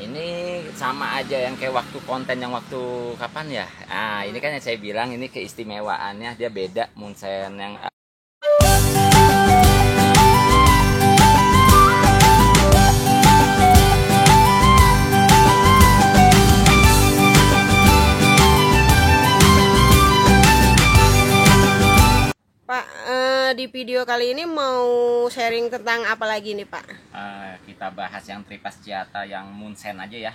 Ini sama aja yang kayak waktu konten yang waktu kapan ya. Ah, ini kan yang saya bilang ini keistimewaannya dia beda Munsen yang Pak, di video kali ini mau sharing tentang apa lagi nih Pak? kita bahas yang Tripasciata yang Munsen aja ya.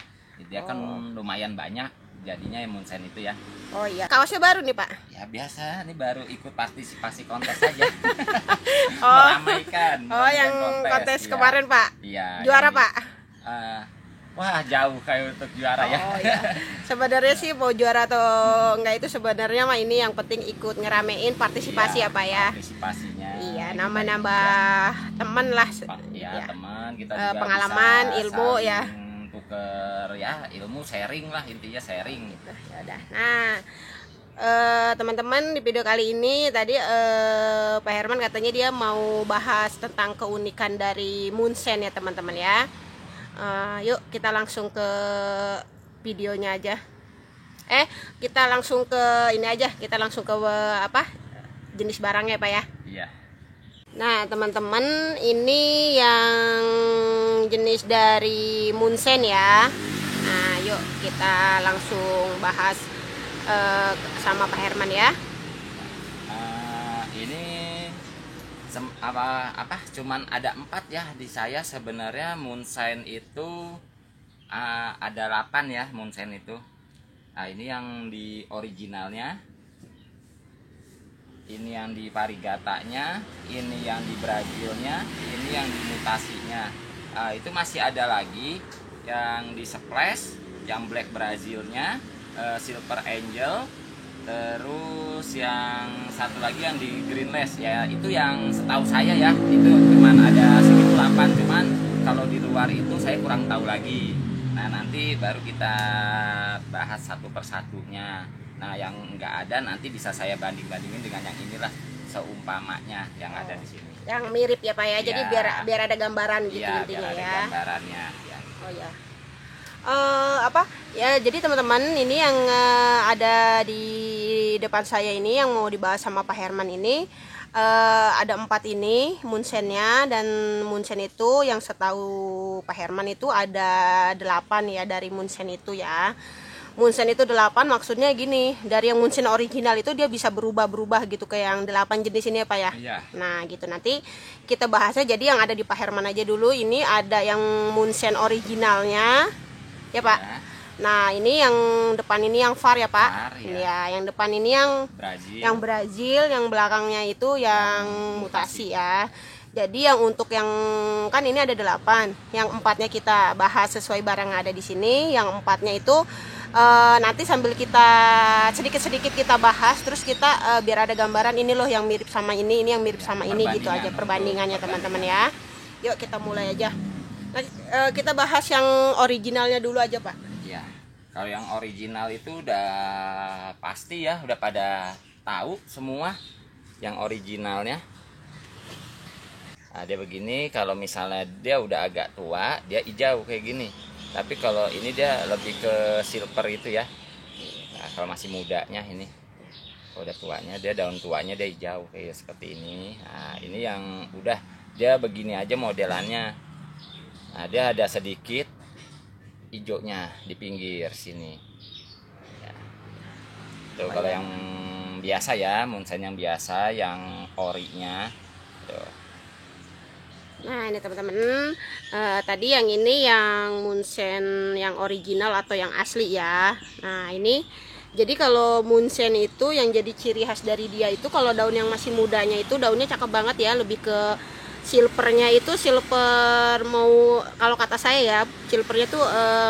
Dia kan lumayan banyak jadinya yang Munsen itu ya. Oh iya, kaosnya baru nih Pak? Ya biasa, ini baru ikut partisipasi kontes aja. Oh, Meramaikan. yang kontes iya. kemarin Pak? Iya. Juara yang Pak? eh, wah jauh kayak untuk juara ya. Oh iya. Sebenarnya sih mau juara atau enggak itu sebenarnya mah ini yang penting ikut ngeramein partisipasi Iya, apa ya? partisipasinya. Iya, Kita nambah-nambah temen lah. ya, Ya. teman kita juga Pengalaman, bisa ilmu ya. tuker ya, ilmu sharing lah, intinya sharing. Ya udah. Nah, teman-teman di video kali ini tadi Pak Herman katanya dia mau bahas tentang keunikan dari Munsen ya teman-teman ya. Yuk kita langsung ke videonya aja. Kita langsung ke ini aja. Kita langsung ke apa? Jenis barangnya Pak ya. Iya. Nah teman-teman ini yang jenis dari Munsen ya. Nah yuk kita langsung bahas sama Pak Herman ya. Ini cuman ada 4 ya di saya sebenarnya. Munsen itu ada 8 ya Munsen itu. Nah ini yang di originalnya, ini yang di varigatanya, ini yang di Brazilnya, ini yang di mutasinya. Itu masih ada lagi yang di splash, yang black Brazilnya, silver angel, terus yang satu lagi yang di greenless ya. Itu yang setahu saya ya, itu cuman ada segitu 8, cuman kalau di luar itu saya kurang tahu lagi. Nah nanti baru kita bahas satu persatunya. Nah yang enggak ada nanti bisa saya banding-bandingin dengan yang inilah seumpamanya yang ada di sini. Yang mirip ya Pak ya. Jadi Ya. biar ada gambaran gitu Iya, intinya biar ada ya. gambarannya. Ya. Oh ya. Apa ya? Jadi teman-teman ini yang ada di depan saya ini yang mau dibahas sama Pak Herman ini ada 4 ini Munsennya, dan Munsen itu yang setahu Pak Herman itu ada 8 ya dari Munsen itu ya. Munsen itu 8 maksudnya gini, dari yang Munsen original itu dia bisa berubah-berubah gitu kayak yang 8 jenis ini ya Pak ya. Iya. Nah gitu nanti kita bahasnya, jadi yang ada di Pak Herman aja dulu. Ini ada yang Munsen originalnya ya Pak. Ya. Nah ini yang depan ini yang VAR ya Pak. VAR, ya. Ya, yang depan ini yang Brazil, yang belakangnya itu yang mutasi ya. Jadi yang untuk yang kan ini ada 8, yang 4-nya kita bahas sesuai barang yang ada di sini. Yang 4-nya itu nanti sambil kita sedikit-sedikit kita bahas, terus kita biar ada gambaran ini loh yang mirip sama ini yang mirip sama ini gitu aja perbandingannya teman-teman ya. Yuk kita mulai aja. Nah, kita bahas yang originalnya dulu aja Pak. Ya, kalau yang original itu udah pasti ya, udah pada tahu semua yang originalnya. Nah, dia begini, kalau misalnya dia udah agak tua, dia hijau kayak gini. Tapi kalau ini dia lebih ke silver itu ya. Nah, kalau masih mudanya ini, kalau udah tuanya dia daun tuanya dia hijau kayak seperti ini. Nah, ini yang udah dia begini aja modelannya. Nah, dia ada sedikit hijaunya di pinggir sini. Ya. Tuh kalau yang biasa ya, Munsen yang biasa, yang orinya. Tuh. Nah ini teman-teman, tadi yang ini yang Munsen yang original atau yang asli ya. Nah ini, jadi kalau Munsen itu yang jadi ciri khas dari dia itu kalau daun yang masih mudanya itu daunnya cakep banget ya, lebih ke silvernya itu silver mau, kalau kata saya ya silvernya tuh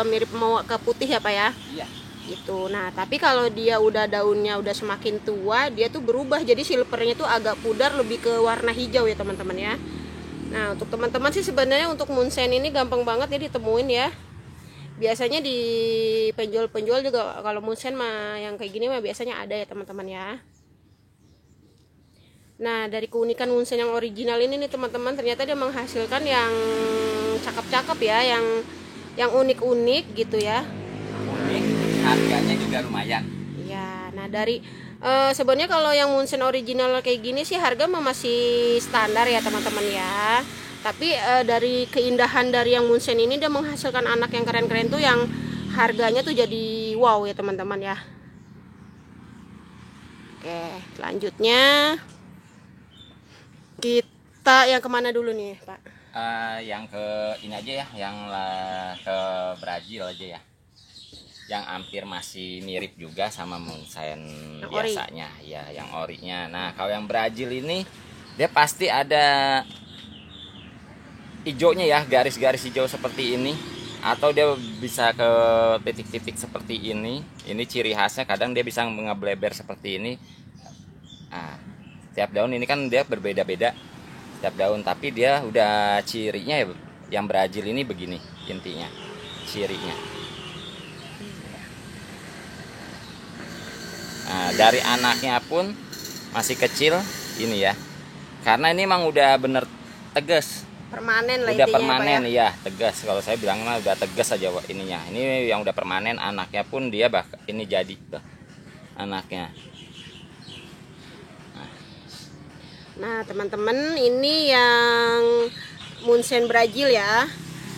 mirip mau ke putih ya Pak ya. Iya. Gitu. Nah tapi kalau dia udah daunnya udah semakin tua dia tuh berubah jadi silvernya tuh agak pudar, lebih ke warna hijau ya teman-teman ya. Nah untuk teman-teman sih sebenarnya untuk Munsen ini gampang banget ya ditemuin ya. Biasanya di penjual-penjual juga kalau Munsen mah yang kayak gini mah biasanya ada ya teman-teman ya. Nah dari keunikan Munsen yang original ini nih teman-teman, ternyata dia menghasilkan yang cakep-cakep ya, yang yang unik-unik gitu ya. Unik, harganya juga lumayan. Ya, nah dari sebenarnya kalau yang Munchen original kayak gini sih harga masih standar ya teman-teman ya. Tapi dari keindahan dari yang Munchen ini dia menghasilkan anak yang keren-keren tuh yang harganya tuh jadi wow ya teman-teman ya. Oke, selanjutnya kita yang kemana dulu nih Pak? Yang ke ini aja ya, yang ke Brazil aja ya, yang hampir masih mirip juga sama Munchen Yang biasanya ya, yang orinya. Nah kalau yang Brazil ini dia pasti ada hijaunya ya, garis-garis hijau seperti ini, atau dia bisa ke titik-titik seperti ini. Ini ciri khasnya, kadang dia bisa ngebleber seperti ini. Nah, tiap daun ini kan dia berbeda-beda setiap daun, tapi dia udah cirinya ya, yang Brazil ini begini intinya cirinya. Nah, dari anaknya pun masih kecil ini ya, karena ini emang udah bener tegas, Permanen lah udah intinya, permanen Pak, ya, tegas. Kalau saya bilang mah udah tegas aja ininya. Ini yang udah permanen, anaknya pun dia ini jadi tuh anaknya. Nah teman-teman, ini yang Munchen Brazil ya.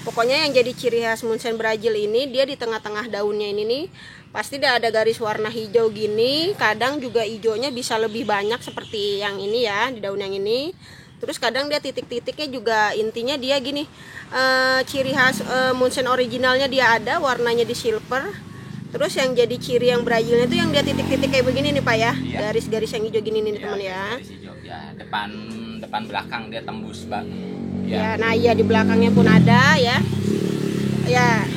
Pokoknya yang jadi ciri khas Munchen Brazil ini, dia di tengah-tengah daunnya ini nih pasti ada garis warna hijau gini. Kadang juga hijaunya bisa lebih banyak seperti yang ini ya, di daun yang ini. Terus kadang dia titik-titiknya juga intinya dia gini, ciri khas Munchen originalnya dia ada warnanya di silver. Terus yang jadi ciri yang Brazilnya itu yang dia titik-titik kayak begini nih Pak ya, garis-garis yang hijau gini nih teman ya. Ya, depan belakang dia tembus banget. Ya, nah iya di belakangnya pun ada ya. Ya,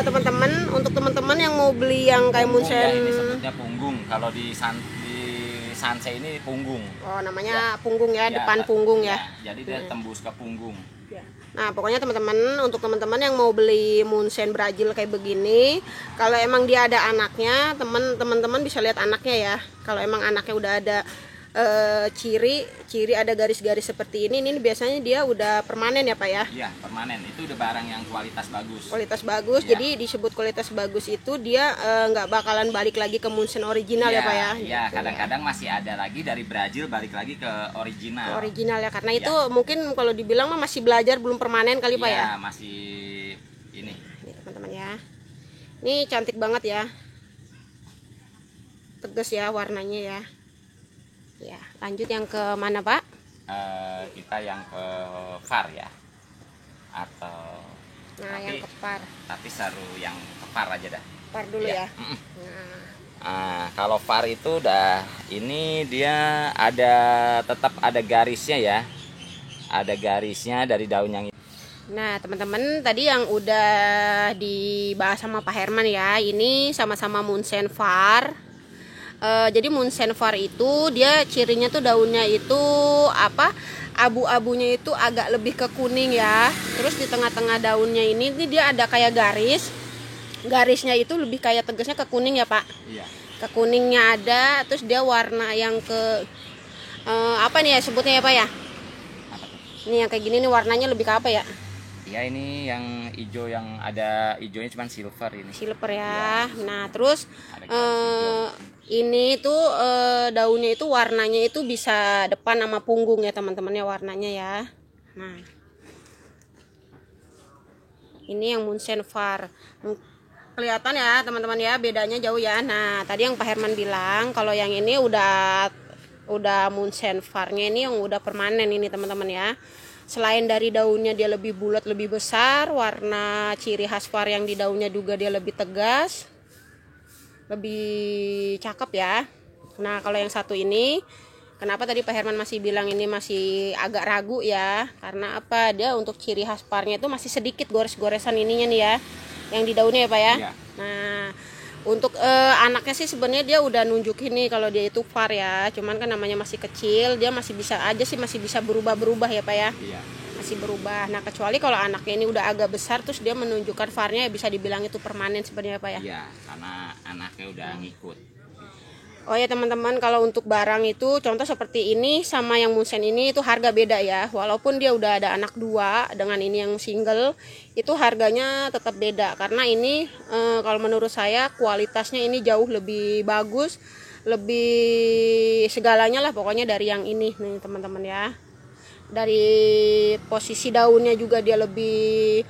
teman-teman, untuk teman-teman yang mau beli yang kayak Munchen, ya, ini sebutnya punggung. Kalau di Sanse ini punggung. Oh, namanya punggung ya, depan punggung ya. Jadi dia tembus ke punggung. Nah, pokoknya teman-teman, untuk teman-teman yang mau beli Munchen Brazil kayak begini, kalau emang dia ada anaknya, teman-teman bisa lihat anaknya ya. Kalau emang anaknya udah ada ciri ada garis-garis seperti ini biasanya dia udah permanen ya Pak ya. Iya, permanen. Itu udah barang yang kualitas bagus. Kualitas bagus, ya. Jadi disebut kualitas bagus itu dia nggak bakalan balik lagi ke Munchen original ya Pak ya. Iya, gitu, kadang-kadang masih ada lagi dari Brazil balik lagi ke original. Original ya, karena itu mungkin kalau dibilang mah masih belajar, belum permanen kali Pak ya. Iya, masih ini. Nih teman-teman ya. Ini cantik banget ya. Tegas ya warnanya ya. Ya, lanjut yang ke mana Pak? Kita yang ke far ya, atau yang ke far. Tapi seru yang ke far aja dah. Far dulu ya. Nah, kalau far itu udah ini dia tetap ada garisnya ya, ada garisnya dari daun yang ini. Nah teman-teman, tadi yang udah dibahas sama Pak Herman ya, ini sama-sama Munchen far. Jadi Munchen far itu dia cirinya tuh daunnya itu abu-abunya itu agak lebih ke kuning ya. Terus di tengah-tengah daunnya ini dia ada kayak garisnya itu lebih kayak tegasnya ke kuning ya Pak. Iya. Ke kuningnya ada, terus dia warna yang ke apa nih ya sebutnya ya Pak ya? Ini yang kayak gini nih warnanya lebih ke apa ya? Ya ini yang hijau, yang ada hijaunya cuma silver ini. Silver ya. Nah terus ini tuh daunnya itu warnanya itu bisa depan sama punggung ya teman-teman ya warnanya ya. Nah ini yang Munchen far. Kelihatan ya teman-teman ya, bedanya jauh ya. Nah tadi yang Pak Herman bilang kalau yang ini udah Munchen farnya ini yang udah permanen ini teman-teman ya. Selain dari daunnya dia lebih bulat, lebih besar, warna ciri khas far yang di daunnya juga dia lebih tegas, lebih cakep ya. Nah kalau yang satu ini, kenapa tadi Pak Herman masih bilang ini masih agak ragu ya, karena apa, dia untuk ciri khas farnya itu masih sedikit gores-goresan ininya nih ya, yang di daunnya ya Pak ya. Nah untuk anaknya sih sebenarnya dia udah nunjukin nih kalau dia itu far ya, cuman kan namanya masih kecil, dia masih bisa aja sih, masih bisa berubah-berubah ya Pak ya. Masih berubah. Nah kecuali kalau anaknya ini udah agak besar terus dia menunjukkan farnya, ya bisa dibilang itu permanen sebenarnya Pak ya. Iya, karena anaknya udah ngikut. Oh ya teman-teman, kalau untuk barang itu contoh seperti ini sama yang Munsen ini itu harga beda ya. Walaupun dia udah ada anak 2 dengan ini yang single, itu harganya tetap beda. Karena ini kalau menurut saya kualitasnya ini jauh lebih bagus, lebih segalanya lah pokoknya dari yang ini nih teman-teman ya. Dari posisi daunnya juga dia lebih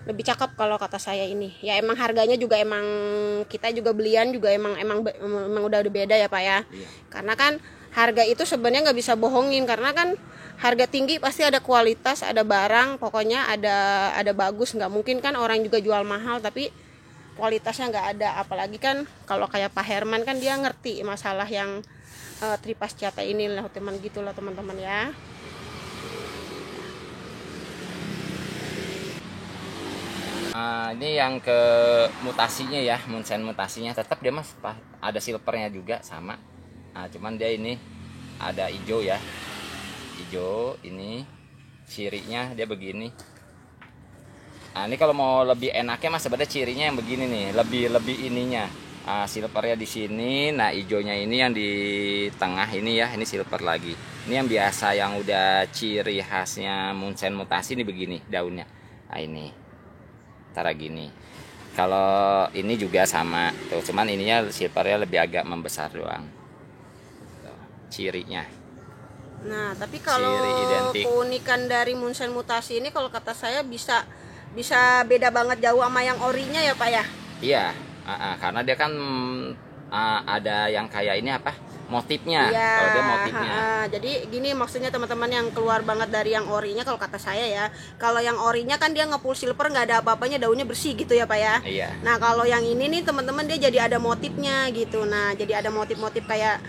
cakep kalau kata saya ini. Ya emang harganya juga emang kita juga belian juga emang udah beda ya Pak ya. Iya. Karena kan harga itu sebenarnya nggak bisa bohongin, karena kan harga tinggi pasti ada kualitas, ada barang, pokoknya ada bagus. Nggak mungkin kan orang juga jual mahal tapi kualitasnya nggak ada. Apalagi kan kalau kayak Pak Herman kan dia ngerti masalah yang tripasciata ini lah teman, gitulah teman-teman ya. Ini yang ke mutasinya ya, Munsen mutasinya tetap dia mas ada silvernya juga sama. Cuman dia ini ada hijau ya, hijau ini cirinya dia begini. Ini kalau mau lebih enaknya mas sebenarnya cirinya yang begini nih, lebih ininya. Silvernya di sini, nah hijaunya ini yang di tengah ini ya, ini silver lagi. Ini yang biasa yang udah ciri khasnya Munsen mutasi ini begini daunnya. Ini cara gini. Kalau ini juga sama tuh, cuman ininya silvernya lebih agak membesar doang tuh, cirinya. Nah tapi kalau keunikan dari Munsen mutasi ini kalau kata saya bisa beda banget jauh sama yang orinya ya Pak ya. Iya, karena dia kan ada yang kayak ini apa motifnya ya, kalau dia motifnya. Jadi gini maksudnya teman-teman yang keluar banget dari yang orinya kalau kata saya ya. Kalau yang orinya kan dia nge-full silver nggak ada apa-apanya, daunnya bersih gitu ya Pak ya. Iya. Nah kalau yang ini nih teman-teman dia jadi ada motifnya gitu. Nah jadi ada motif-motif kayak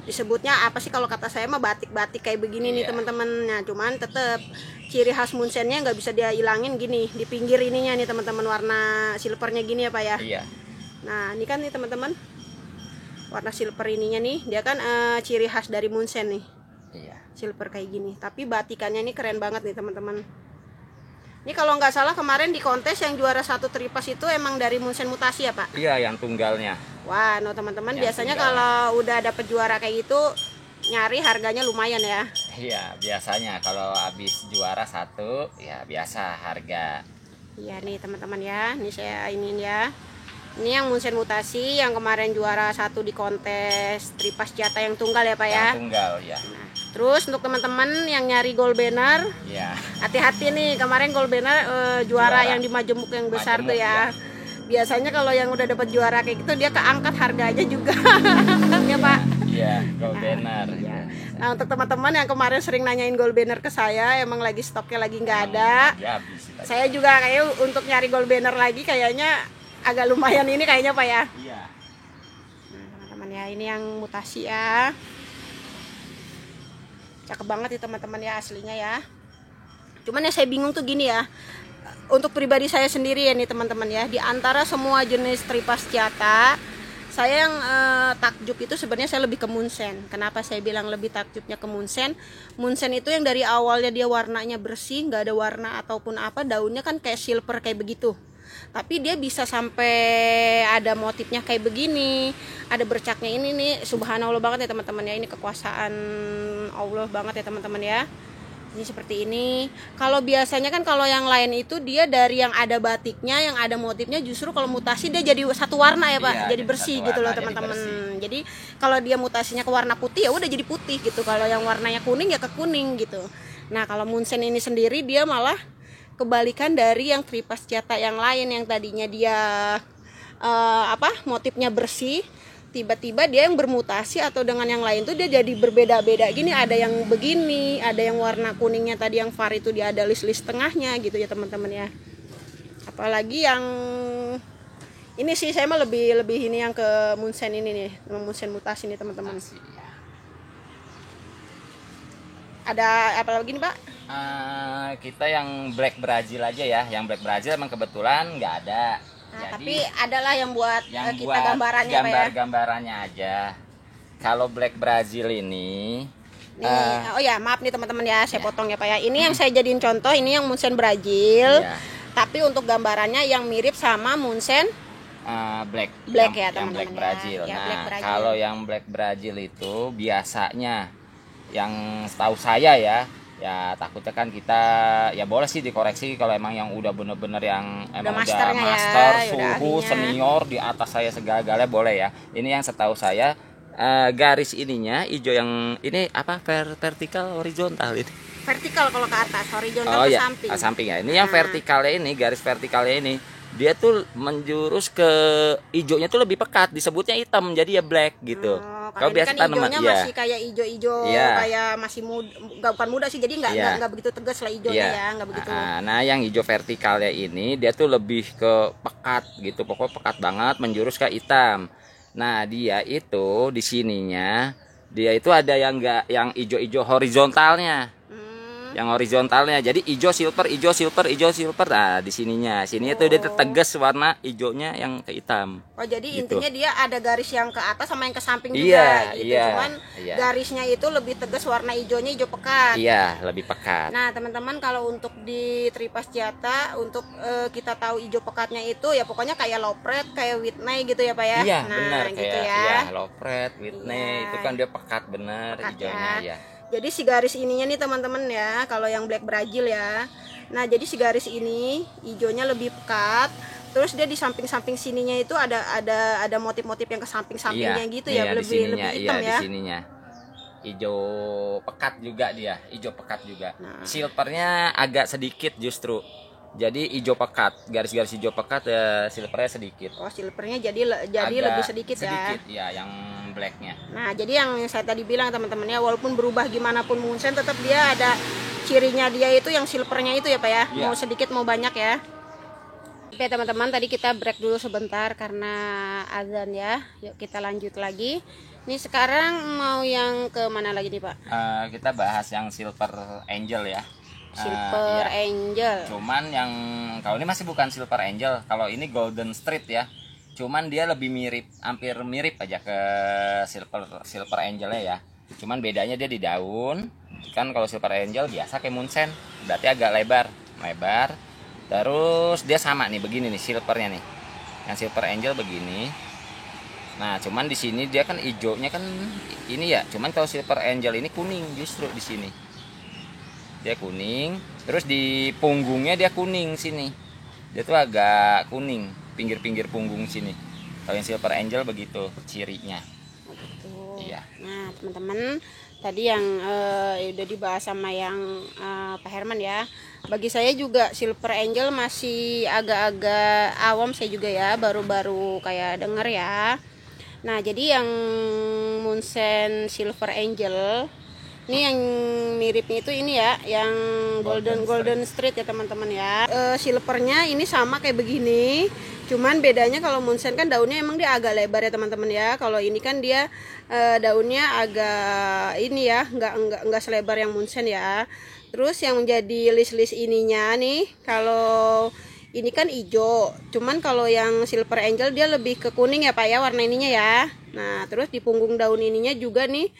disebutnya apa sih kalau kata saya mah batik-batik kayak begini nih teman-teman. Nah cuman tetap ciri khas Munsennya nggak bisa dia hilangin gini di pinggir ininya nih teman-teman, warna silvernya gini ya Pak ya. Iya. Nah ini kan nih teman-teman warna silver ininya nih dia kan ciri khas dari Munsen nih. Iya. Silver kayak gini, tapi batikannya ini keren banget nih teman-teman. Ini kalau nggak salah kemarin di kontes yang juara 1 tripas itu emang dari Munsen mutasi ya Pak? Iya, yang tunggalnya. Wah, no teman-teman biasanya kalau udah dapet juara kayak gitu nyari harganya lumayan ya. Iya, biasanya kalau habis juara 1 ya biasa harga. Iya nih teman-teman ya, ini saya ini ya. Ini yang Munsen mutasi yang kemarin juara 1 di kontes tripasciata yang tunggal ya Pak ya. Yang tunggal ya. Nah, terus untuk teman-teman yang nyari gold banner, ya hati-hati nih, kemarin gold banner juara yang di Majemuk yang besar tuh ya. Biasanya kalau yang udah dapat juara kayak gitu dia keangkat harganya juga. Ya Pak. Iya, gold banner. Ya. Nah untuk teman-teman yang kemarin sering nanyain gold banner ke saya, emang lagi stoknya lagi nggak ada. Ya, saya juga kayak untuk nyari gold banner lagi kayaknya agak lumayan ini kayaknya Pak ya. Iya. Nah teman-teman ya, ini yang mutasi ya. Cakep banget ya teman-teman ya aslinya ya. Cuman ya saya bingung tuh gini ya. Untuk pribadi saya sendiri ya nih teman-teman ya, di antara semua jenis tripasciata, saya yang takjub itu sebenarnya saya lebih ke Munsen. Kenapa saya bilang lebih takjubnya ke Munsen? Munsen itu yang dari awalnya dia warnanya bersih, nggak ada warna ataupun apa, daunnya kan kayak silver kayak begitu. Tapi dia bisa sampai ada motifnya kayak begini, ada bercaknya ini nih, subhanallah banget ya teman-teman ya, ini kekuasaan Allah banget ya teman-teman ya. Ini seperti ini. Kalau biasanya kan kalau yang lain itu dia dari yang ada batiknya, yang ada motifnya, justru kalau mutasi dia jadi satu warna ya Pak, iya, jadi bersih gitu loh teman-teman. Jadi kalau dia mutasinya ke warna putih ya udah jadi putih gitu. Kalau yang warnanya kuning ya ke kuning gitu. Nah kalau Munsen ini sendiri dia malah kebalikan dari yang tripasciata yang lain yang tadinya dia motifnya bersih, tiba-tiba dia yang bermutasi atau dengan yang lain tuh dia jadi berbeda-beda gini, ada yang begini, ada yang warna kuningnya tadi yang var itu dia ada list-list tengahnya gitu ya teman-teman ya. Apalagi yang ini sih saya mah lebih ini yang ke Munsen ini nih, Munsen mutasi nih teman-teman. Ada apa lagi nih Pak? Kita yang Black Brazil aja ya, yang Black Brazil emang kebetulan nggak ada. Nah, tapi adalah yang buat yang kita buat gambarannya Pak ya. Gambar-gambarannya aja. Kalau Black Brazil ini oh ya maaf nih teman-teman ya, saya potong ya Pak ya. Ini yang saya jadiin contoh, ini yang Munsen Brazil. Tapi untuk gambarannya yang mirip sama Munsen black ya yang teman-teman black Brazil. ya, Nah, black Brazil. kalau yang black Brazil itu biasanya yang setahu saya ya takutnya kan kita ya boleh sih dikoreksi kalau emang yang udah bener-bener yang emang udah master ya, suhu senior di atas saya segala-galanya boleh ya. Ini yang setahu saya garis ininya hijau yang ini apa vertikal horizontal ini. Vertikal kalau ke atas, horizontal ke ya, samping. Samping ya. Ini yang vertikalnya ini, garis vertikalnya ini dia tuh menjurus ke hijaunya tuh lebih pekat, disebutnya hitam jadi ya black gitu. Kalau biasa kan hijaunya masih kayak hijau-hijau kayak masih muda, bukan muda sih, jadi nggak begitu tegas lah hijaunya ya, nggak begitu. Nah, yang hijau vertikalnya ini dia tuh lebih ke pekat gitu, pokoknya pekat banget menjurus ke hitam. Nah, dia itu di sininya dia itu ada yang enggak yang hijau-hijau horizontalnya. Yang horizontalnya jadi hijau silver. Nah, di sininya tuh dia tegas warna hijaunya yang ke hitam. Oh, jadi gitu. Intinya dia ada garis yang ke atas sama yang ke samping juga gitu. Cuman garisnya itu lebih tegas, warna hijaunya hijau pekat. Iya, lebih pekat. Nah, teman-teman, kalau untuk di Tripasjata untuk kita tahu hijau pekatnya itu ya pokoknya kayak Lopret, kayak Whitney gitu ya, Pak ya. Iya, nah, benar gitu kayak ya. Lopret, Whitney itu kan dia pekat bener hijaunya ya. Jadi si garis ininya nih teman-teman ya, kalau yang black Brazil ya. Nah, jadi si garis ini hijaunya lebih pekat. Terus dia di samping-samping sininya itu ada motif-motif yang ke samping-sampingnya gitu ya, lebih hitam ya. Di sininya. Hijau pekat juga dia, hijau pekat juga. Nah. Silvernya agak sedikit justru. Jadi hijau pekat, garis-garis hijau pekat silvernya sedikit. Oh, silvernya jadi lebih sedikit ya. Sedikit ya, yang blacknya. Nah, jadi yang saya tadi bilang teman-teman ya, walaupun berubah gimana pun Munchen, tetap dia ada cirinya dia itu yang silvernya itu ya, Pak ya. Mau sedikit mau banyak ya. Oke teman-teman, tadi kita break dulu sebentar karena azan ya. Yuk kita lanjut lagi. Ini sekarang mau yang ke mana lagi nih, Pak? Kita bahas yang Silver Angel ya. Silver Angel. Cuman yang kalau ini masih bukan Silver Angel, kalau ini Golden Street ya. Cuman dia lebih mirip, hampir mirip aja ke Silver Angelnya ya. Cuman bedanya dia di daun. Kan kalau Silver Angel biasa kayak Munchen, berarti agak lebar. Terus dia sama nih begini nih silvernya nih. Yang Silver Angel begini. Nah, cuman di sini dia kan hijaunya kan ini ya. Cuman kalau Silver Angel ini kuning justru di sini. Dia kuning, terus di punggungnya dia kuning sini. Dia tuh agak kuning, pinggir-pinggir punggung sini. Kalau yang Silver Angel begitu cirinya. Begitu. Iya. Nah, teman-teman, tadi yang udah dibahas sama yang Pak Herman ya. Bagi saya juga Silver Angel masih agak-agak awam saya juga ya, baru-baru kayak denger ya. Nah, jadi yang Munchen Silver Angel ini yang miripnya itu ini ya, yang Golden Street ya teman-teman ya. Silvernya ini sama kayak begini, cuman bedanya kalau Munchen kan daunnya emang dia agak lebar ya teman-teman ya. Kalau ini kan dia daunnya agak ini ya, nggak selebar yang Munchen ya. Terus yang menjadi list ininya nih, kalau ini kan hijau, cuman kalau yang Silver Angel dia lebih ke kuning ya Pak ya, warna ininya ya. Nah, terus di punggung daun ininya juga nih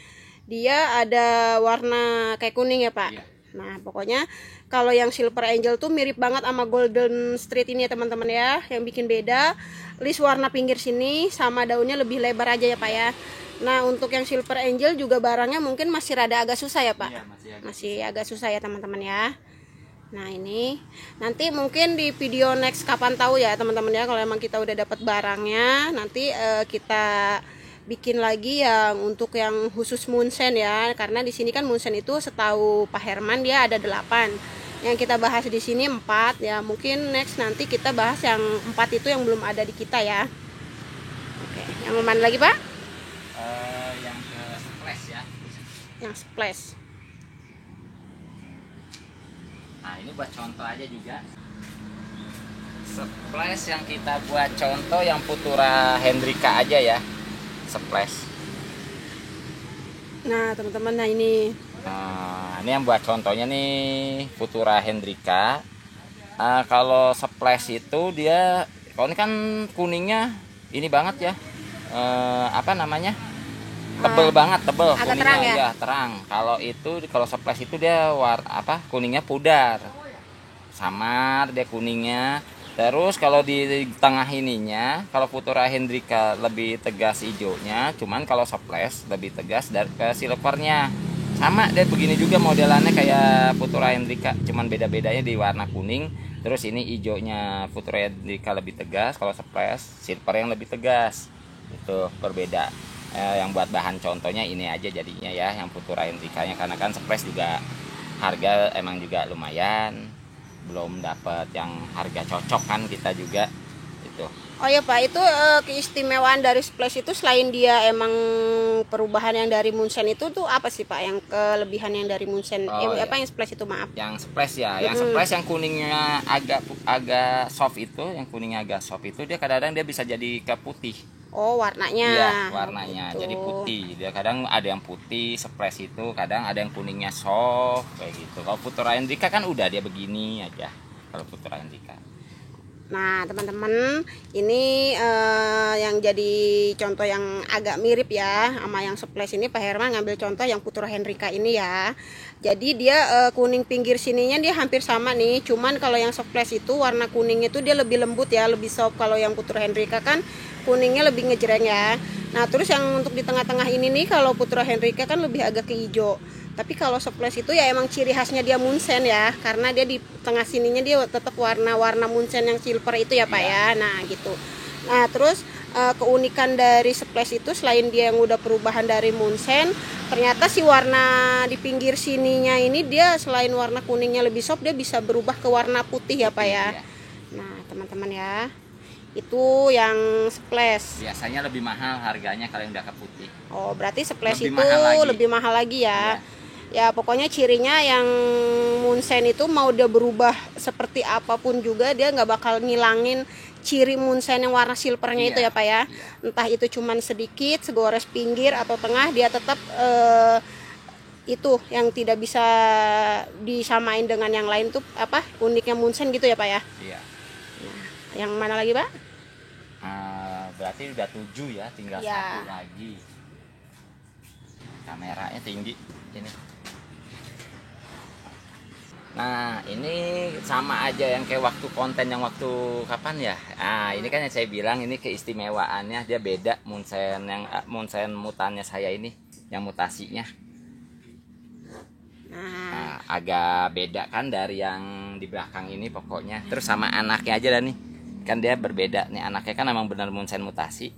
dia ada warna kayak kuning ya Pak. Nah, pokoknya kalau yang Silver Angel tuh mirip banget sama Golden Street ini ya teman-teman ya. Yang bikin beda list warna pinggir sini sama daunnya lebih lebar aja ya Pak ya. Nah, untuk yang Silver Angel juga barangnya mungkin masih rada agak susah ya Pak. Masih agak susah ya teman-teman ya. Nah, ini nanti mungkin di video next kapan tahu ya teman-teman ya, kalau emang kita udah dapat barangnya nanti kita bikin lagi yang untuk yang khusus Munchen ya, karena di sini kan Munchen itu setahu Pak Herman dia ada 8. Yang kita bahas di sini 4 ya. Mungkin next nanti kita bahas yang 4 itu yang belum ada di kita ya. Oke, yang mana lagi Pak? Yang ke splash ya. Yang splash. Nah, ini buat contoh aja juga. Splash yang kita buat contoh yang Futura Hendrika aja ya. Splash. Nah teman-teman, nah ini yang buat contohnya nih Futura Hendrika. Kalau splash itu dia, kalau ini kan kuningnya ini banget ya, apa namanya, tebel banget, tebel kuningnya terang ya? Terang. Kalau splash itu dia kuningnya pudar, samar dia kuningnya. Terus kalau di tengah ininya, kalau Futura Hendrika lebih tegas hijaunya, cuman kalau Splash lebih tegas dari ke silvernya. Sama deh begini juga modelannya kayak Futura Hendrika, cuman beda-bedanya di warna kuning. Terus ini hijaunya Futura Hendrika lebih tegas, kalau Splash silver yang lebih tegas. Itu berbeda. Yang buat bahan contohnya ini aja jadinya ya, yang Futura Hendrikanya, karena kan Splash juga harga emang juga lumayan, belum dapat yang harga cocok kan kita juga itu. Oh ya Pak, itu keistimewaan dari Splash itu selain dia emang perubahan yang dari Munsen itu tuh apa sih Pak, yang kelebihan yang dari Munsen? Apa yang Splash itu, maaf? Yang Splash ya, yang Splash yang kuningnya agak soft itu, yang kuningnya agak soft itu dia kadang-kadang dia bisa jadi ke putih. Oh, warnanya. Iya, warnanya gitu. Jadi putih. Dia kadang ada yang putih Splash itu, kadang ada yang kuningnya soft kayak gitu. Kalau Futura Hendrika kan udah dia begini aja. Kalau Futura Hendrika. Nah, teman-teman, ini yang jadi contoh yang agak mirip ya sama yang Splash ini. Pak Herman ngambil contoh yang Futura Hendrika ini ya. Jadi dia kuning pinggir sininya dia hampir sama nih. Cuman kalau yang Splash itu warna kuning itu dia lebih lembut ya, lebih soft. Kalau yang Futura Hendrika kan kuningnya lebih ngejreng ya. Nah, terus yang untuk di tengah-tengah ini nih, kalau Futura Hendrika kan lebih agak ke hijau. Tapi kalau Splash itu ya emang ciri khasnya dia Munsen ya, karena dia di tengah sininya dia tetap warna-warna Munsen yang silver itu ya Pak ya. Nah gitu. Nah terus keunikan dari Splash itu selain dia yang udah perubahan dari Munsen, ternyata si warna di pinggir sininya ini dia selain warna kuningnya lebih soft, dia bisa berubah ke warna putih ya Pak ya. Nah teman-teman ya, itu yang Splash. Biasanya lebih mahal harganya kalau yang udah ke putih. Oh, berarti Splash lebih itu mahal lebih mahal lagi ya. Iya. Ya pokoknya cirinya yang Munsen itu mau dia berubah seperti apapun juga dia nggak bakal ngilangin ciri Munsen yang warna silvernya itu ya Pak ya. Entah itu cuman sedikit, segores pinggir atau tengah, dia tetap itu yang tidak bisa disamain dengan yang lain tuh apa uniknya Munsen gitu ya Pak ya. Iya. Nah, yang mana lagi Pak? Berarti udah 7 ya, tinggal satu lagi. Kameranya tinggi ini. Nah ini sama aja yang kayak waktu konten yang waktu kapan ya. Nah ini kan yang saya bilang ini keistimewaannya dia beda Munsen yang Munsen mutannya saya ini yang mutasinya. Nah, agak beda kan dari yang di belakang ini pokoknya. Terus sama anaknya aja dah nih, kan dia berbeda nih, anaknya kan emang benar Munsen mutasi.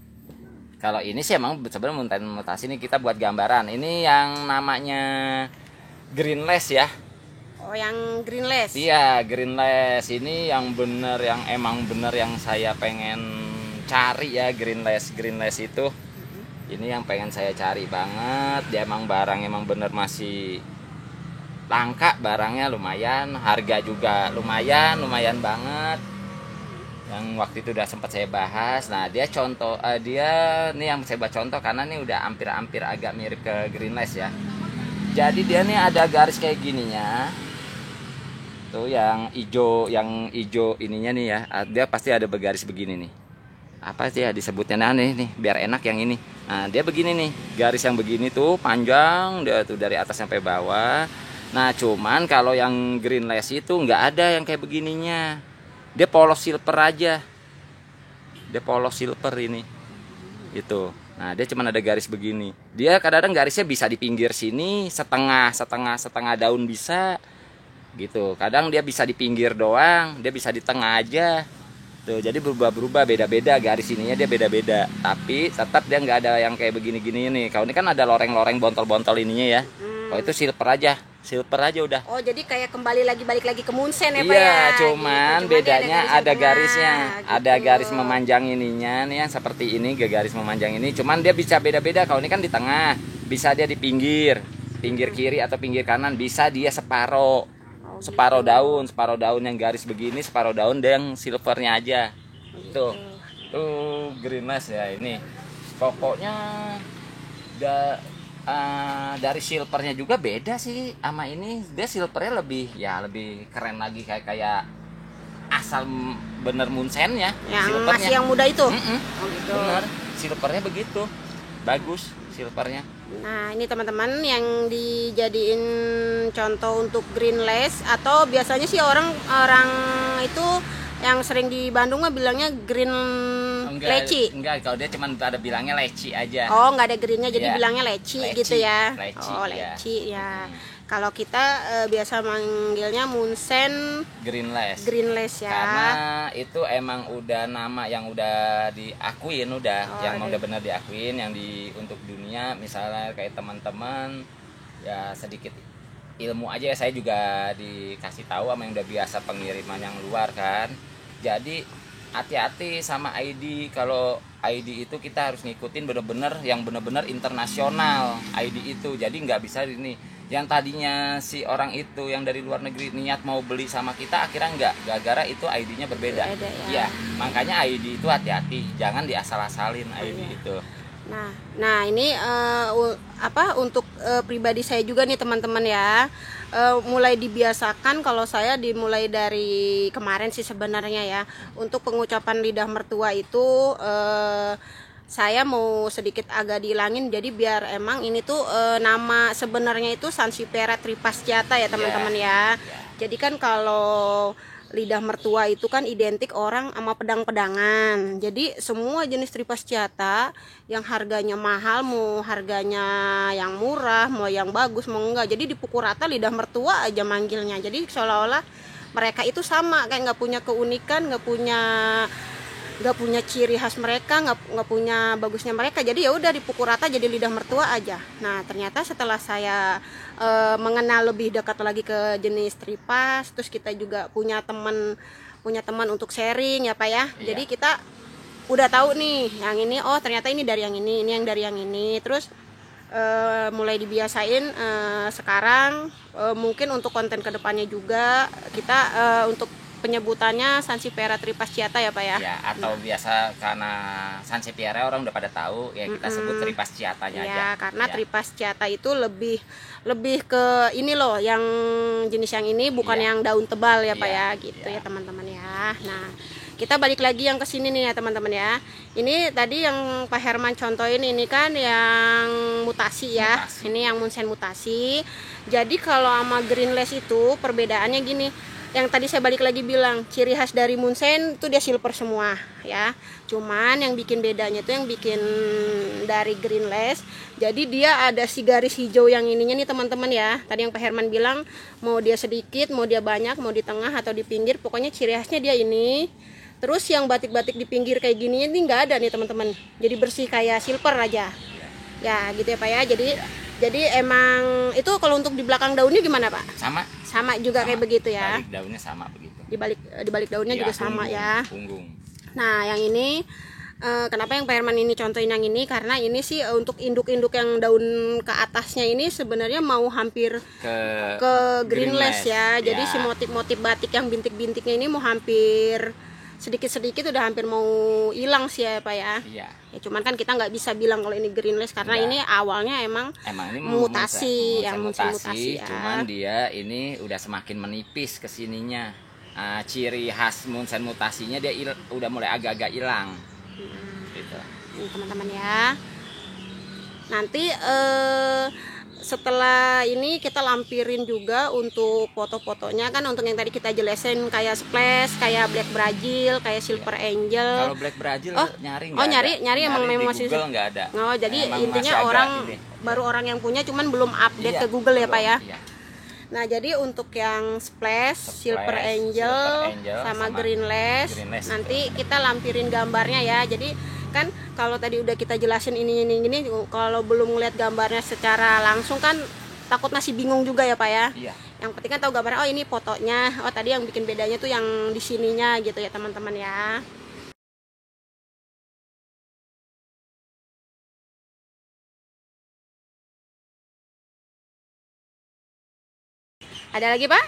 Kalau ini sih emang sebenarnya Munsen mutasi nih, kita buat gambaran. Ini yang namanya Greenlace ya. Oh yang Greenlace. Iya Greenlace ini yang bener, yang emang bener yang saya pengen cari ya, Greenlace itu. Ini yang pengen saya cari banget. Dia emang barang emang bener masih langka, barangnya lumayan, harga juga lumayan banget. Yang waktu itu udah sempat saya bahas. Nah dia contoh, dia nih yang saya buat contoh karena nih udah hampir agak mirip ke Greenlace ya. Jadi dia nih ada garis kayak gininya. Tuh yang hijau ininya nih ya, dia pasti ada bergaris begini nih. Apa sih ya disebutnya aneh nih, biar enak yang ini. Nah dia begini nih, garis yang begini tuh panjang dia tuh dari atas sampai bawah. Nah cuman kalau yang Greenlace itu nggak ada yang kayak begininya, dia polos silver aja, dia polos silver ini itu. Nah dia cuma ada garis begini. Dia kadang-kadang garisnya bisa di pinggir sini setengah daun bisa gitu. Kadang dia bisa di pinggir doang, dia bisa di tengah aja tuh. Jadi berubah beda-beda garis ininya, dia beda-beda. Tapi tetap dia nggak ada yang kayak begini-gini nih. Kalau ini kan ada loreng-loreng bontol-bontol ininya ya. Kalau itu silver aja udah. Oh jadi kayak balik lagi ke Munsen ya Pak iya, ya. cuman gitu. bedanya ada garisnya, gitu. ada garis memanjang ininya nih yang seperti ini, garis memanjang ini. Cuman dia bisa beda-beda. Kalau ini kan di tengah, bisa dia di pinggir kiri atau pinggir kanan, bisa dia separuh daun yang garis begini, separuh daun dia yang silvernya aja. Tuh Greenlace ya ini. Pokoknya dari silvernya juga beda sih sama ini. Dia silvernya lebih keren lagi, kayak asal bener Munsen ya. Yang masih yang muda itu. Oh gitu. Bener, silvernya begitu bagus silvernya. Nah ini teman-teman yang dijadiin contoh untuk Greenlace, atau biasanya sih orang itu Yang sering di Bandung mah bilangnya green leci. Enggak, kalau dia cuma ada bilangnya leci aja. Oh, nggak ada greennya, jadi bilangnya leci gitu ya. Leci, oh, leci ya. Kalau kita biasa manggilnya Munsen Greenless ya. Karena itu emang udah nama yang udah diakuin, yang udah benar diakuin, yang untuk dunia. Misalnya kayak teman-teman ya sedikit ilmu aja ya, saya juga dikasih tahu sama yang udah biasa pengiriman yang luar kan. Jadi hati-hati sama ID. Kalau ID itu kita harus ngikutin bener-bener yang bener-bener internasional ID itu. Jadi nggak bisa ini yang tadinya si orang itu yang dari luar negeri niat mau beli sama kita, akhirnya nggak, gara-gara itu ID-nya berbeda. Ya, makanya ID itu hati-hati, jangan diasal-asalin ID itu. Nah ini untuk pribadi saya juga nih teman-teman ya, mulai dibiasakan. Kalau saya dimulai dari kemarin sih sebenarnya ya, untuk pengucapan lidah mertua itu saya mau sedikit agak dihilangin, jadi biar emang ini tuh nama sebenarnya itu Sansevieria trifasciata ya teman-teman ya. Jadi kan kalau lidah mertua itu kan identik orang sama pedang-pedangan. Jadi semua jenis trifasciata yang harganya mahal, mau harganya yang murah, mau yang bagus, mau enggak, jadi dipukul rata lidah mertua aja manggilnya. Jadi seolah-olah mereka itu sama, kayak nggak punya keunikan, nggak punya ciri khas mereka, nggak punya bagusnya mereka. Jadi ya udah dipukul rata jadi lidah mertua aja. Nah ternyata setelah saya mengenal lebih dekat lagi ke jenis tripas, terus kita juga punya teman untuk sharing ya Pak ya. Jadi kita udah tahu nih yang ini, oh ternyata ini dari yang ini yang dari yang ini. Terus mulai dibiasain sekarang, mungkin untuk konten kedepannya juga kita untuk penyebutannya Sansevieria trifasciata ya Pak ya. Ya, atau biasa karena Sansevieria orang udah pada tahu ya, kita sebut trifasciatanya aja. Ya, karena trifasciata itu lebih ke ini loh, yang jenis yang ini bukan yang daun tebal ya Pak ya, gitu ya teman-teman ya. Nah, kita balik lagi yang ke sini nih ya teman-teman ya. Ini tadi yang Pak Herman contohin ini kan yang mutasi ya. Ini yang Munsen mutasi. Jadi kalau sama Greenless itu perbedaannya gini. Yang tadi saya balik lagi bilang, ciri khas dari Munsen itu dia silver semua ya. Cuman yang bikin bedanya itu yang bikin dari Greenless, jadi dia ada si garis hijau yang ininya nih teman-teman ya. Tadi yang Pak Herman bilang mau dia sedikit, mau dia banyak, mau di tengah atau di pinggir, pokoknya ciri khasnya dia ini. Terus yang batik-batik di pinggir kayak gini ini nggak ada nih teman-teman. Jadi bersih kayak silver aja. Ya gitu ya Pak ya. Jadi emang itu kalau untuk di belakang daunnya gimana Pak? Sama juga kayak begitu ya. Balik daunnya sama begitu. Di balik daunnya juga sama ya. Punggung. Nah, yang ini kenapa yang Pak Herman ini contohin yang ini, karena ini sih untuk induk-induk yang daun ke atasnya ini sebenarnya mau hampir ke Greenless ya. Jadi si motif-motif batik yang bintik-bintiknya ini mau hampir sedikit-sedikit udah hampir mau hilang sih ya Pak ya. Iya. Ya cuman kan kita nggak bisa bilang kalau ini Greenless karena ini awalnya emang ini mutasi ya. Cuman dia ini udah semakin menipis kesininya. Ciri khas Munsen mutasinya dia udah mulai agak-agak hilang. Gitu. Ini teman-teman ya. Nanti setelah ini kita lampirin juga untuk foto-fotonya kan, untuk yang tadi kita jelasin kayak splash, kayak black Brazil, kayak silver angel. Kalau black Brazil nyari emang masih Google nggak ada. Oh, jadi intinya baru orang yang punya, cuman belum update ke Google ya Pak ya. Iya. Nah, jadi untuk yang splash silver angel sama Greenless nanti kita lampirin gambarnya ya. Jadi kan kalau tadi udah kita jelasin ini, kalau belum ngeliat gambarnya secara langsung kan takut masih bingung juga ya Pak ya. Iya. Yang penting kan tahu gambarnya, oh ini fotonya, oh tadi yang bikin bedanya tuh yang di sininya gitu ya teman-teman ya. Ada lagi Pak?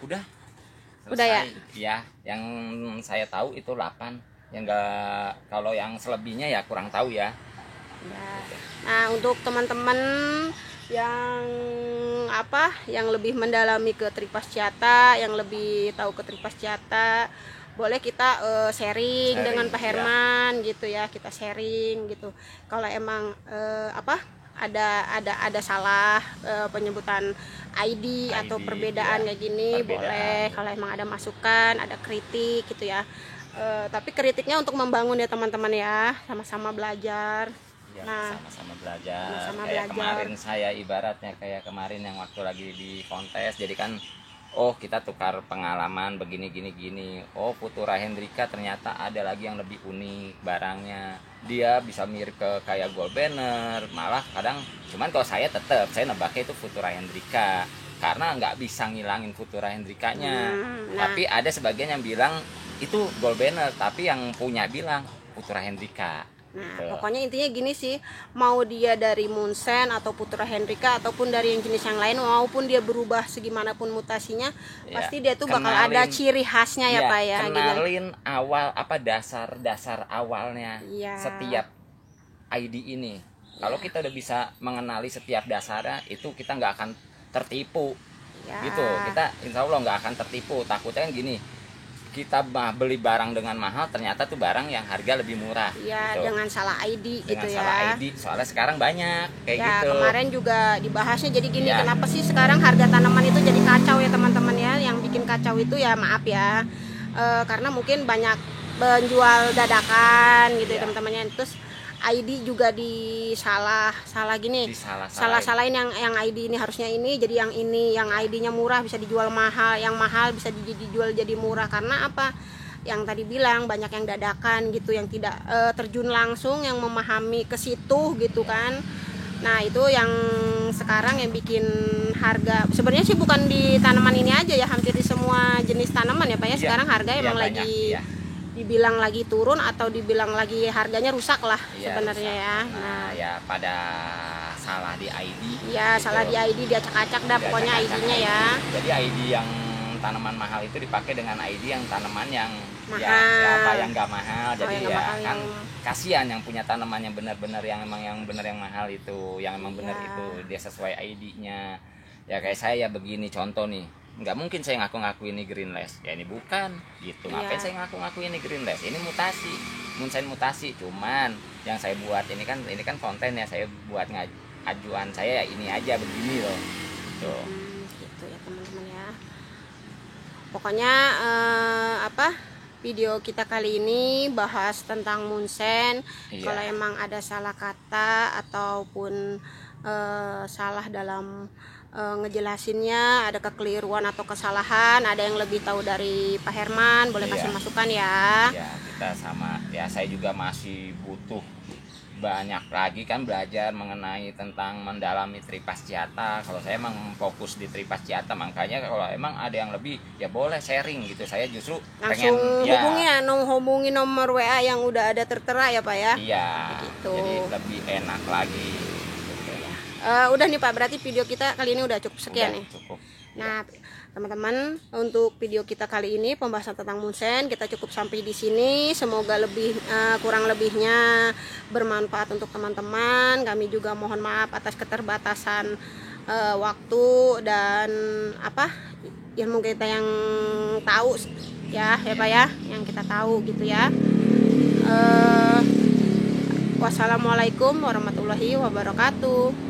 Udah. Udah ya? Iya, yang saya tahu itu 8. Yang enggak, kalau yang selebihnya ya kurang tahu ya. Nah, untuk teman-teman yang yang lebih mendalami ke trifasciata, yang lebih tahu ke trifasciata, boleh kita sharing dengan Pak Herman gitu ya, kita sharing gitu. Kalau emang ada salah penyebutan ID atau perbedaan kayak gini, boleh kalau emang ada masukan, ada kritik gitu ya. Tapi kritiknya untuk membangun ya teman-teman ya, sama-sama belajar. Ya, nah, sama-sama belajar. Sama-sama kayak belajar. Kemarin saya ibaratnya kayak kemarin yang waktu lagi di kontes, jadi kan kita tukar pengalaman begini gini. Putra Hendrika ternyata ada lagi yang lebih unik barangnya, dia bisa mirip ke kayak gold banner, malah kadang cuman kalau saya nebaknya itu Futura Hendrika karena nggak bisa ngilangin Futura Hendrikanya. Tapi ada sebagian yang bilang itu gold banner, tapi yang punya bilang Futura Hendrika. Nah, pokoknya intinya gini sih, mau dia dari Munsen atau Putra Hendrika ataupun dari yang jenis yang lain, maupun dia berubah segimanapun mutasinya, pasti dia tuh bakal ada ciri khasnya ya Pak ya. Kenalin awal apa dasar awalnya setiap ID ini. Kalau kita udah bisa mengenali setiap dasarnya, itu kita nggak akan tertipu. Gitu, kita insya Allah nggak akan tertipu. Takutnya kan gini, kita beli barang dengan mahal, ternyata tuh barang yang harga lebih murah. Iya, gitu. Dengan salah ID dengan gitu salah ya. ID, soalnya sekarang banyak kayak gitu. Kemarin juga dibahasnya jadi gini, kenapa sih sekarang harga tanaman itu jadi kacau ya teman-teman ya. Yang bikin kacau itu ya maaf ya, karena mungkin banyak penjual dadakan gitu ya teman-temannya. Terus ID juga salah gini, salah-salahin yang ID ini harusnya ini jadi yang ini, yang ID-nya murah bisa dijual mahal, yang mahal bisa dijual jadi murah. Karena apa? Yang tadi bilang banyak yang dadakan gitu, yang tidak terjun langsung, yang memahami ke situ gitu kan. Nah itu yang sekarang yang bikin harga, sebenarnya sih bukan di tanaman ini aja ya, hampir di semua jenis tanaman ya Pak ya. Sekarang harga emang banyak, lagi dibilang lagi turun atau dibilang lagi harganya rusak lah sebenarnya ya. Nah ya pada salah di ID. Ya gitu. Salah di ID, dia acak-acak dah pokoknya ID-nya ya. Jadi ID yang tanaman mahal itu dipakai dengan ID yang tanaman yang mahal. yang nggak mahal. Jadi kan kasihan yang punya tanaman yang benar-benar yang benar yang mahal itu, yang emang benar itu dia sesuai ID-nya. Ya kayak saya begini contoh nih. Nggak mungkin saya ngaku-ngaku ini greenless, ya ini bukan gitu. Ngapain saya ngaku-ngaku ini greenless? Ini mutasi, Munsen mutasi. Cuman yang saya buat ini kan konten ya, saya buat ajuan saya ya ini aja begini loh. Tuh. Gitu ya teman-teman ya. Pokoknya video kita kali ini bahas tentang Munsen. Kalau emang ada salah kata ataupun salah dalam ngejelasinnya, ada kekeliruan atau kesalahan, ada yang lebih tahu dari Pak Herman, boleh kasih masukan ya. Kita sama ya, saya juga masih butuh banyak lagi kan belajar mengenai tentang mendalami Tripasciata. Kalau saya emang fokus di Tripasciata, makanya kalau emang ada yang lebih ya boleh sharing gitu. Saya justru langsung hubungi nomor WA yang udah ada tertera ya Pak ya. Iya. Gitu. Jadi lebih enak lagi. Udah nih Pak, berarti video kita kali ini udah cukup sekian ya. Cukup. Nah teman-teman, untuk video kita kali ini pembahasan tentang Munsen kita cukup sampai di sini. Semoga kurang lebihnya bermanfaat untuk teman-teman. Kami juga mohon maaf atas keterbatasan waktu dan ilmu kita yang tahu ya Pak ya, yang kita tahu gitu ya. Wassalamualaikum warahmatullahi wabarakatuh.